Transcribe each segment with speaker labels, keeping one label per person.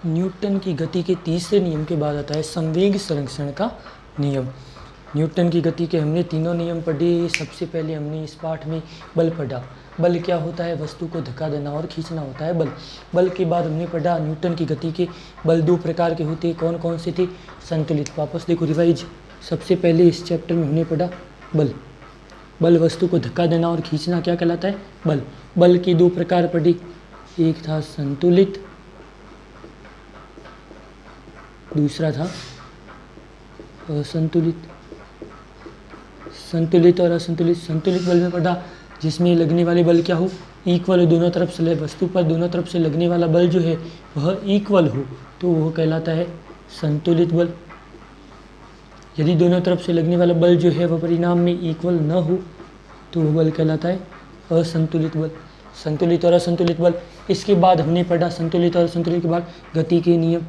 Speaker 1: Newton की गति के तीसरे नियम के बाद आता है संवेग संरक्षण का नियम। न्यूटन की गति के हमने तीनों नियम पढ़े। सबसे पहले हमने इस पाठ में बल पढ़ा। बल क्या होता है? वस्तु को धक्का देना और खींचना होता है बल। बल के बाद हमने पढ़ा न्यूटन की गति के बल दो प्रकार के होते हैं। कौन कौन से थे? संतुलित। वापस देखो रिवाइज। सबसे पहले इस चैप्टर में हमने पढ़ा बल। बल वस्तु को धक्का देना और खींचना क्या कहलाता है? बल। बल की दो प्रकार पढ़ी। एक था संतुलित, दूसरा था असंतुलित। संतुलित और असंतुलित। संतुलित बल में पढ़ा जिसमें लगने वाले बल क्या हो? इक्वल हो दोनों तरफ से। वस्तु पर दोनों तरफ से लगने वाला बल जो है वह इक्वल हो तो वह कहलाता है संतुलित बल। यदि दोनों तरफ से लगने वाला बल जो है वह परिणाम में इक्वल न हो तो वह बल कहलाता है असंतुलित बल। संतुलित और असंतुलित बल। इसके बाद हमने पढ़ा संतुलित और असंतुलित के बाद गति के नियम।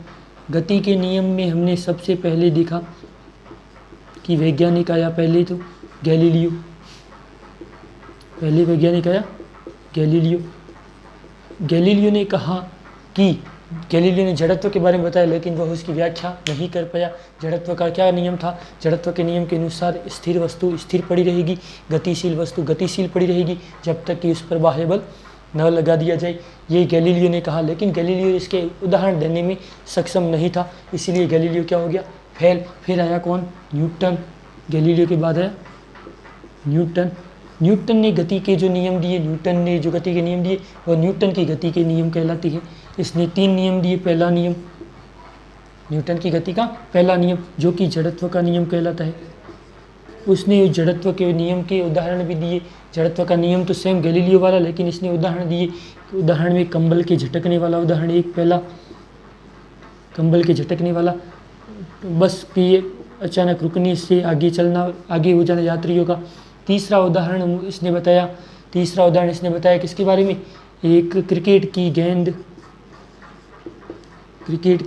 Speaker 1: गति के नियम में हमने सबसे पहले देखा कि वैज्ञानिक आया पहले तो गैलीलियो। पहले वैज्ञानिक आया गैलीलियो। गैलीलियो ने कहा कि गैलीलियो ने जड़त्व के बारे में बताया लेकिन वह उसकी व्याख्या नहीं कर पाया। जड़त्व का क्या नियम था? जड़त्व के नियम के अनुसार स्थिर वस्तु स्थिर पड़ी रहेगी, गतिशील वस्तु गतिशील पड़ी रहेगी जब तक कि उस पर बाह्य बल न लगा दिया जाए। ये गैलीलियो ने कहा, लेकिन गैलीलियो इसके उदाहरण देने में सक्षम नहीं था, इसीलिए गैलीलियो क्या हो गया? फेल। फिर आया कौन? न्यूटन। गैलीलियो के बाद आया न्यूटन। न्यूटन ने गति के जो नियम दिए, न्यूटन ने जो गति के नियम दिए वह न्यूटन की गति के नियम कहलाती है। इसने तीन नियम दिए। पहला नियम न्यूटन की गति का पहला नियम जो कि जड़त्व का नियम कहलाता है। उसने जड़त्व के नियम के उदाहरण भी दिए। जड़त्व का नियम तो सेम गैलीलियो वाला, लेकिन इसने उदाहरण दिए। उदाहरण में कंबल के झटकने वाला उदाहरण एक पहला, कंबल के झटकने वाला, बस की अचानक रुकने से आगे चलना, आगे हो जाना यात्रियों का। तीसरा उदाहरण इसने बताया किसके बारे में? एक क्रिकेट की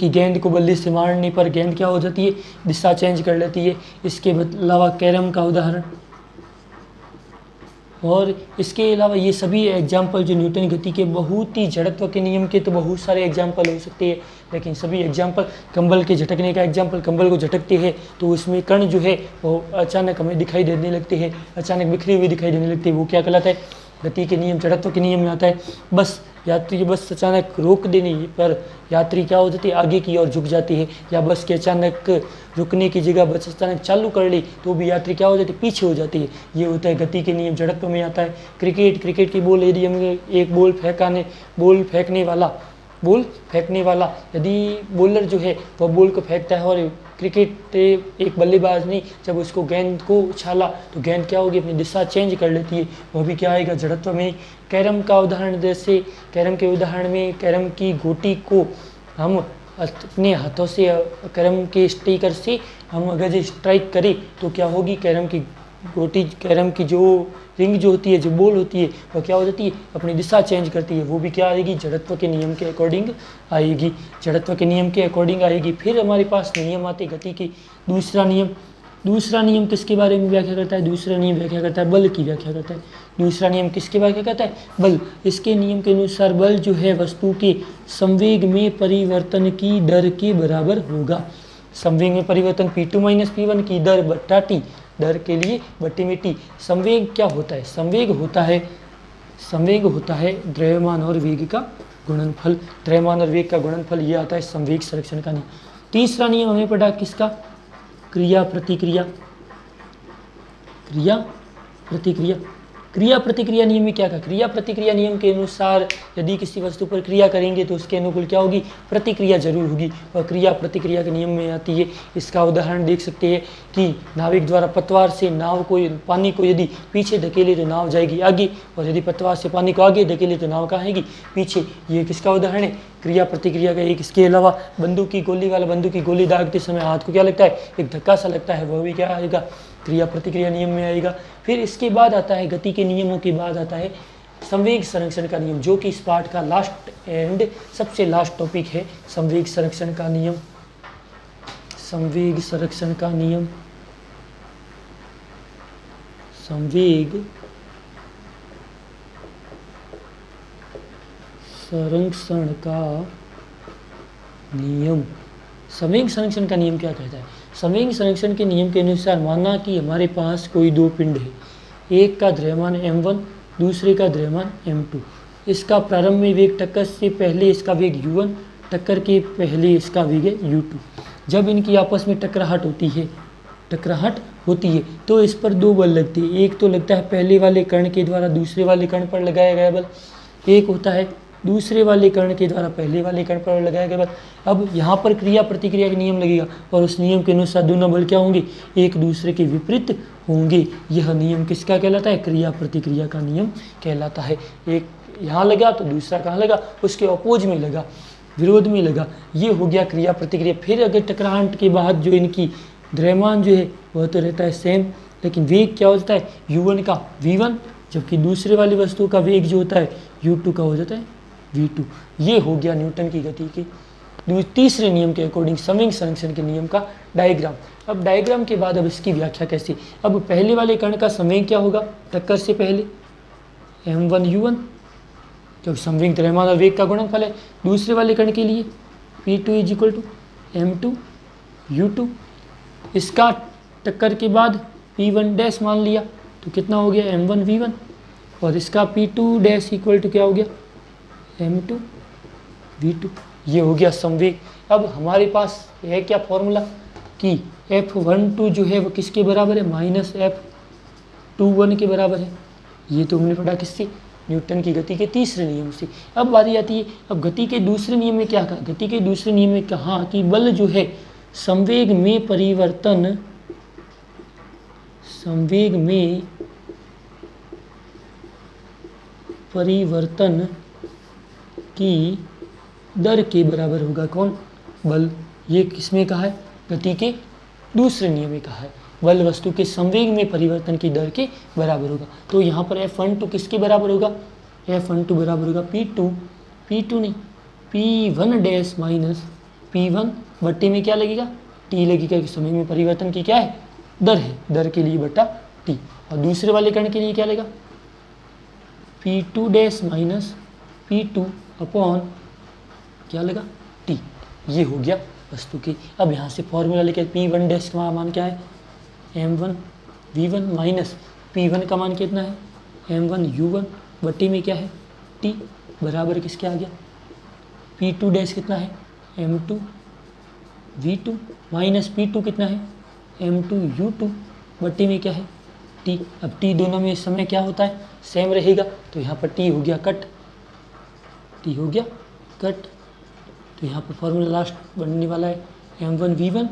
Speaker 1: गेंद को बल्ले से मारने पर गेंद क्या हो जाती है? दिशा चेंज कर लेती है। इसके अलावा कैरम का उदाहरण। और इसके अलावा ये सभी एग्जाम्पल जो न्यूटन गति के बहुत ही जड़त्व के नियम के तो बहुत सारे एग्जाम्पल हो सकते हैं, लेकिन सभी एग्जाम्पल कंबल के झटकने का एग्जाम्पल, कंबल को झटकते हैं तो उसमें कण जो है वो अचानक हमें दिखाई देने लगते हैं, अचानक बिखरे हुए दिखाई देने लगते हैं। वो क्या कहलाता है? गति के नियम, जड़त्व के नियम में आता है। बस यात्री की बस अचानक रोक देने पर यात्री क्या हो जाती है? आगे की ओर झुक जाती है। या बस के अचानक रुकने की जगह बस अचानक चालू कर ली तो भी यात्री क्या हो जाती है? पीछे हो जाती है। ये होता है गति के नियम, जड़त्व में आता है। क्रिकेट की बॉल, यदि हम एक बॉल फेंकने वाला यदि बॉलर जो है वह बॉल को फेंकता है और क्रिकेट एक बल्लेबाज ने जब उसको गेंद को उछाला तो गेंद क्या होगी? अपनी दिशा चेंज कर लेती है। वह भी क्या आएगा? जड़त्व में। कैरम का उदाहरण, जैसे कैरम के उदाहरण में कैरम की गोटी को हम अपने हाथों से, कैरम के स्टिकर से हम अगर स्ट्राइक करें तो क्या होगी? कैरम की गोटी, कैरम की जो रिंग जो होती है, जो बॉल होती है वह क्या हो जाती है? अपनी दिशा चेंज करती है। वो भी क्या आएगी? जड़त्व के नियम के अकॉर्डिंग आएगी। जड़त्व के नियम के अकॉर्डिंग आएगी। फिर हमारे पास नियम आते गति के। दूसरा नियम किसके बारे में व्याख्या करता है? दूसरा नियम व्याख्या करता है बल की व्याख्या करता है। दूसरा नियम किसके व्याख्या करता है? बल। इसके नियम के अनुसार बल जो है वस्तु के संवेग में परिवर्तन की दर के बराबर होगा। संवेग में परिवर्तन P2 - P1 की दर बट्टा T, दर के लिए बट्टी में T। संवेग क्या होता है? संवेग होता है द्रव्यमान और वेग का गुणनफल। द्रव्यमान और वेग का गुणनफल ये आता है संवेग संरक्षण का नियम। तीसरा नियम हमें पढ़ा किसका? क्रिया प्रतिक्रिया नियम में क्या था? क्रिया प्रतिक्रिया नियम के अनुसार यदि किसी वस्तु पर क्रिया करेंगे तो उसके अनुकूल क्या होगी? प्रतिक्रिया जरूर होगी। और क्रिया प्रतिक्रिया के नियम में आती है। इसका उदाहरण देख सकते हैं कि नाविक द्वारा पतवार से पानी को यदि पीछे धकेले तो नाव जाएगी आगे, और यदि पतवार से पानी को आगे धकेले तो नाव कहाँ आएगी? पीछे। ये किसका उदाहरण है? क्रिया प्रतिक्रिया का। एक इसके अलावा बंदूक की गोली दागते समय हाथ को क्या लगता है? एक धक्का सा लगता है, वह भी क्या आएगा? क्रिया प्रतिक्रिया नियम में आएगा। फिर इसके बाद आता है, गति के नियमों के बाद आता है संवेग संरक्षण का नियम, जो कि इस पार्ट का लास्ट एंड सबसे लास्ट टॉपिक है। संवेग संरक्षण का नियम। संवेग संरक्षण का नियम। संवेग संरक्षण का नियम। संवेग संरक्षण का नियम क्या कहता है? संवेग संरक्षण के नियम के अनुसार माना कि हमारे पास कोई दो पिंड है, एक का द्रव्यमान m1, दूसरे का द्रव्यमान m2। इसका प्रारंभ में वेग टक्कर से पहले इसका वेग u1, टक्कर के पहले इसका वेग है u2। जब इनकी आपस में टकराहट होती है तो इस पर दो बल लगते हैं। एक तो लगता है पहले वाले कण के द्वारा दूसरे वाले कण पर लगाया गया बल, एक होता है दूसरे वाले कण के द्वारा पहले वाले कण पर लगाया गया बल। अब यहाँ पर क्रिया प्रतिक्रिया का नियम लगेगा और उस नियम के अनुसार दोनों बल क्या होंगे? एक दूसरे के विपरीत होंगे। यह नियम किसका कहलाता है? क्रिया प्रतिक्रिया का नियम कहलाता है। एक यहाँ लगा तो दूसरा कहाँ लगा? उसके अपोज में लगा, विरोध में लगा। ये हो गया क्रिया प्रतिक्रिया। फिर अगर टकराहट के बाद जो इनकी द्रव्यमान जो है वह तो रहता है सेम, लेकिन वेग क्या हो जाता है? u1 का v1, जबकि दूसरे वाली वस्तु का वेग जो होता है u2 का हो जाता है v2। ये हो गया न्यूटन की गति के तीसरे नियम के अकॉर्डिंग संवेग संरक्षण के नियम का डायग्राम। अब डायग्राम के बाद अब इसकी व्याख्या कैसी? अब पहले वाले कण का संवेग क्या होगा टक्कर से पहले? m1 u1, जो संवेग द्रव्यमान और वेग का गुणनफल है। दूसरे वाले कण के लिए p2 is equal to m2 u2। इसका टक्कर के बाद p1 डैश मान लिया तो कितना हो गया? m1 v1। और इसका p2 डैश इक्वल टू क्या हो गया? m2 v2। ये हो गया संवेग। अब हमारे पास है क्या फॉर्मूला कि F12 जो है वो किसके बराबर है? माइनस F21 के बराबर है। ये तो हमने पढ़ा किससे? न्यूटन की गति के तीसरे नियम से। अब बारी आती है, अब गति के दूसरे नियम में क्या कहा? गति के दूसरे नियम में कहा कि बल जो है संवेग में परिवर्तन की दर के बराबर होगा। कौन? बल। ये किसमें कहा है? गति के दूसरे नियम में कहा है। बल वस्तु के संवेग में परिवर्तन की दर के बराबर होगा। तो यहाँ पर F12 किसके बराबर होगा? F12 बराबर होगा P2 नहीं P1 डैश माइनस P1 बट्टे में क्या लगेगा? T लगेगा कि संवेग में परिवर्तन की क्या है? दर है। दर के लिए बट्टा T। और दूसरे वाले कण के लिए क्या लगेगा? P2 dash minus P2 upon क्या लगा? T। ये हो गया वस्तु की। अब यहाँ से फॉर्मूला लेके P1 डैश का मान क्या है? m1 v1 माइनस P1 का मान कितना है? m1 u1 बट्टी में क्या है? T बराबर किसके आ गया? P2 डैश कितना है? m2 v2 माइनस P2 कितना है? m2 u2 बट्टी में क्या है? T। अब T दोनों में इस समय क्या होता है? सेम रहेगा, तो यहाँ पर T हो गया कट। तो यहाँ पर फॉर्मूला लास्ट बनने वाला है m1 v1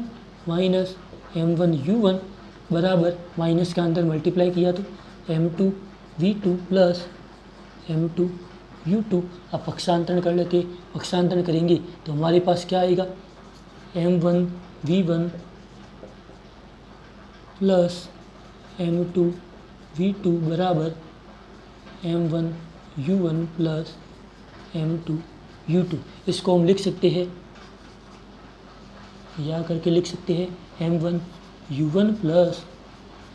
Speaker 1: minus m1 u1 बराबर माइनस का अंदर मल्टीप्लाई किया तो m2 v2 plus m2 u2। अब पक्षांतरण कर लेते, पक्षांतरण करेंगे तो हमारे पास क्या आएगा? m1 v1 plus m2 v2 बराबर m1 u1 plus m2 u2। इसको हम लिख सकते हैं, या करके लिख सकते हैं m1 u1 plus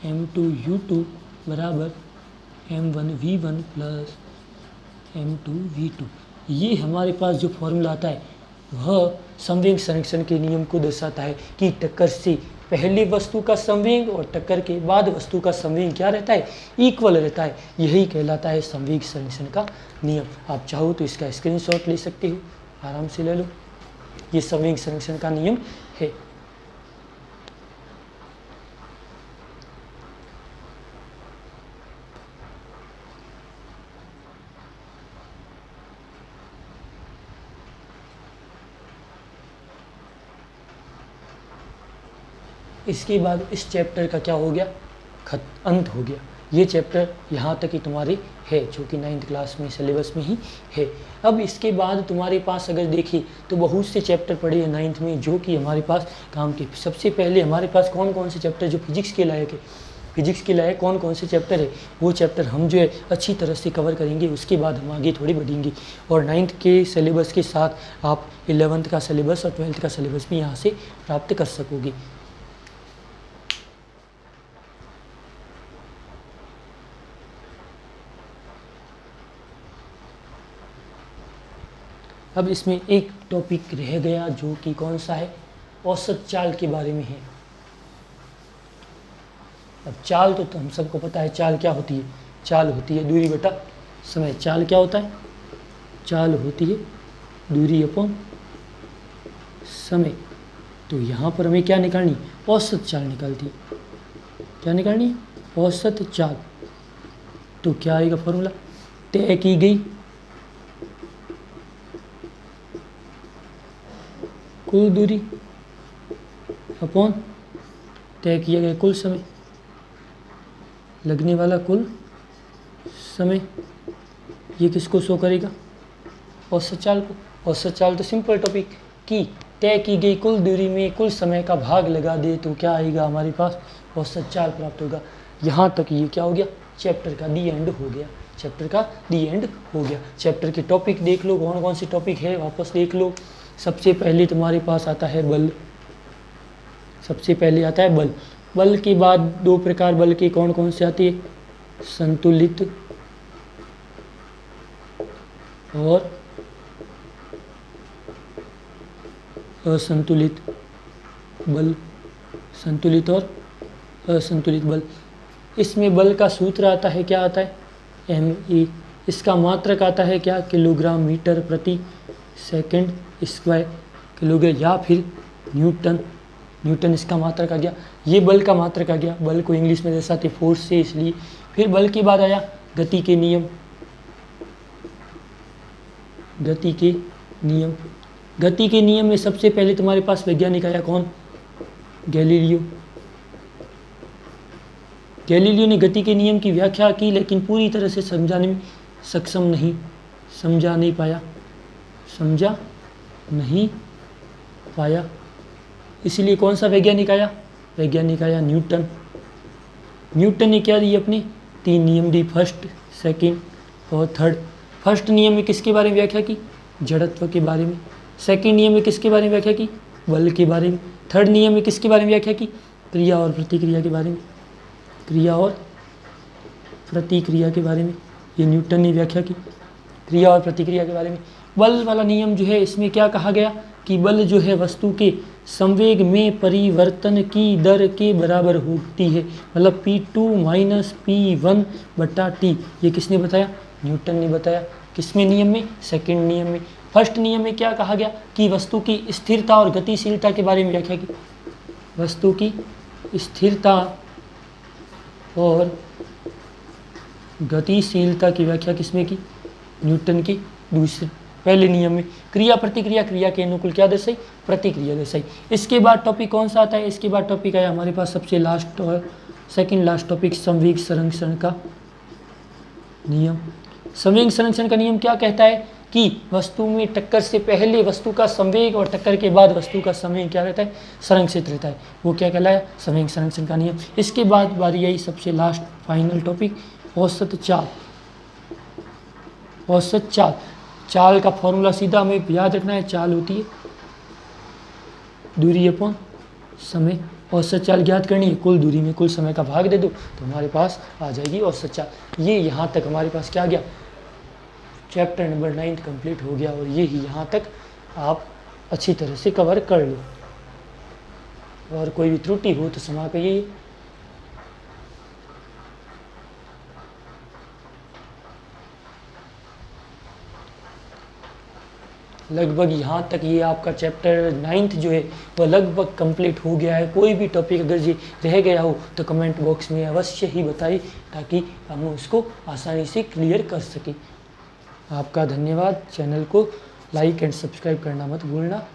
Speaker 1: m2 u2 बराबर m1 v1 plus m2 v2। ये हमारे पास जो फॉर्मूला आता है वह संवेग संरक्षण के नियम को दर्शाता है कि टक्कर से पहले वस्तु का संवेग और टक्कर के बाद वस्तु का संवेग क्या रहता है? इक्वल रहता है। यही कहलाता है संवेग संरक्षण का नियम। आप चाहो तो इसका स्क्रीनशॉट ले सकते हो, आराम से ले लो। ये संवेग संरक्षण का नियम है। इसके बाद इस चैप्टर का क्या हो गया? अंत हो गया। ये चैप्टर यहाँ तक ही तुम्हारे है, जो कि 9th क्लास में सिलेबस में ही है। अब इसके बाद तुम्हारे पास अगर देखिए तो बहुत से चैप्टर पढ़े हैं 9th में, जो कि हमारे पास काम के। सबसे पहले हमारे पास कौन कौन से चैप्टर जो फिजिक्स के लायक है, फिजिक्स के लायक कौन कौन से चैप्टर है, वो चैप्टर हम जो है अच्छी तरह से कवर करेंगे। उसके बाद हम आगे थोड़ी बढ़ेंगे और 9th के सिलेबस के साथ आप 11th का सिलेबस और 12th का सिलेबस भी यहाँ से प्राप्त कर सकोगे। अब इसमें एक टॉपिक रह गया जो कि कौन सा है, औसत चाल के बारे में है। अब चाल तो हम सबको पता है, चाल क्या होती है, चाल होती है दूरी बटा समय। चाल क्या होता है, चाल होती है दूरी अपॉन समय। तो यहाँ पर हमें क्या निकालनी है, औसत चाल निकालती है। क्या निकालनी है, औसत चाल। तो क्या आएगा फॉर्मूला, तय की गई कुल दूरी अपॉन तय किया गया कुल समय, लगने वाला कुल समय। ये किसको शो करेगा, औसत चाल को। औसत चाल तो सिंपल टॉपिक कि तय की गई कुल दूरी में कुल समय का भाग लगा दे तो क्या आएगा हमारे पास, औसत चाल प्राप्त होगा। यहाँ तक ये क्या हो गया, चैप्टर का दी एंड हो गया। चैप्टर का दी एंड हो गया। चैप्टर के टॉपिक देख लो, कौन कौन से टॉपिक है वापस देख लो। सबसे पहले तुम्हारे पास आता है बल। सबसे पहले आता है बल। बल के बाद दो प्रकार बल के कौन कौन से आते हैं, संतुलित और असंतुलित बल। संतुलित और असंतुलित बल। इसमें बल का सूत्र आता है, क्या आता है, ME। इसका मात्रक आता है क्या, किलोग्राम मीटर प्रति सेकंड स्क्वायर किलोग्राम, या फिर न्यूटन। न्यूटन इसका मात्रक आ गया। ये बल का मात्रक आ गया। बल को इंग्लिश में दर्शाते फोर्स से, इसलिए। फिर बल के बाद आया गति के नियम। गति के नियम। गति के नियम में सबसे पहले तुम्हारे पास वैज्ञानिक आया, कौन, गैलीलियो। गैलीलियो ने गति के नियम की व्याख्या की, लेकिन पूरी तरह से समझाने में सक्षम नहीं, समझा नहीं पाया। इसलिए कौन सा वैज्ञानिक आया, वैज्ञानिक आया न्यूटन। न्यूटन ने क्या दी, अपने 3 नियम दी, फर्स्ट, सेकंड और थर्ड। फर्स्ट नियम में किसके बारे में व्याख्या की, जड़त्व के बारे में। सेकंड नियम में किसके बारे में व्याख्या की, बल के बारे में। थर्ड नियम में किसके बारे में व्याख्या की, क्रिया और प्रतिक्रिया के बारे में। क्रिया और प्रतिक्रिया के बारे में ये न्यूटन ने व्याख्या की, क्रिया और प्रतिक्रिया के बारे में। बल वाला नियम जो है, इसमें क्या कहा गया कि बल जो है वस्तु के संवेग में परिवर्तन की दर के बराबर होती है। मतलब P2 माइनस P1 बटा T। ये किसने बताया, न्यूटन ने बताया। किसमें, नियम में, सेकंड नियम में। फर्स्ट नियम में क्या कहा गया कि वस्तु की स्थिरता और गतिशीलता के बारे में व्याख्या की। वस्तु की स्थिरता और गतिशीलता की व्याख्या किसमें की, न्यूटन के दूसरे पहले नियम में। क्रिया प्रतिक्रिया, क्रिया के अनुकूल क्या दर्शाई, प्रतिक्रिया दर्शाई। इसके बाद टॉपिक कौन सा आता है, इसके बाद टॉपिक आया हमारे पास सबसे लास्ट और सेकंड लास्ट टॉपिक, संवेग संरक्षण का नियम। संवेग संरक्षण का नियम क्या कहता है कि वस्तु में टक्कर से पहले वस्तु का संवेग और टक्कर के बाद वस्तु का संवेग क्या रहता है, संरक्षित रहता है। वो क्या कहलाया, संवेग संरक्षण का नियम। इसके बाद बारी आई सबसे लास्ट फाइनल टॉपिक, औसत चाल। औसत चाल, चाल का फॉर्मूला सीधा हमें याद रखना है, चाल होती है दूरी अपॉन समय। औसत चाल ज्ञात करनी है, कुल दूरी में कुल समय का भाग दे दो तो हमारे पास आ जाएगी औसत चाल। ये यहाँ तक हमारे पास क्या गया, चैप्टर नंबर 9 कंप्लीट हो गया। और ये ही यहाँ तक आप अच्छी तरह से कवर कर लो। और कोई भी त्रुटि हो तो क्षमा करिए। लगभग यहाँ तक ये आपका चैप्टर 9 जो है वह लगभग कंप्लीट हो गया है। कोई भी टॉपिक अगर ये रह गया हो तो कमेंट बॉक्स में अवश्य ही बताइए, ताकि हम उसको आसानी से क्लियर कर सकें। आपका धन्यवाद। चैनल को लाइक एंड सब्सक्राइब करना मत भूलना।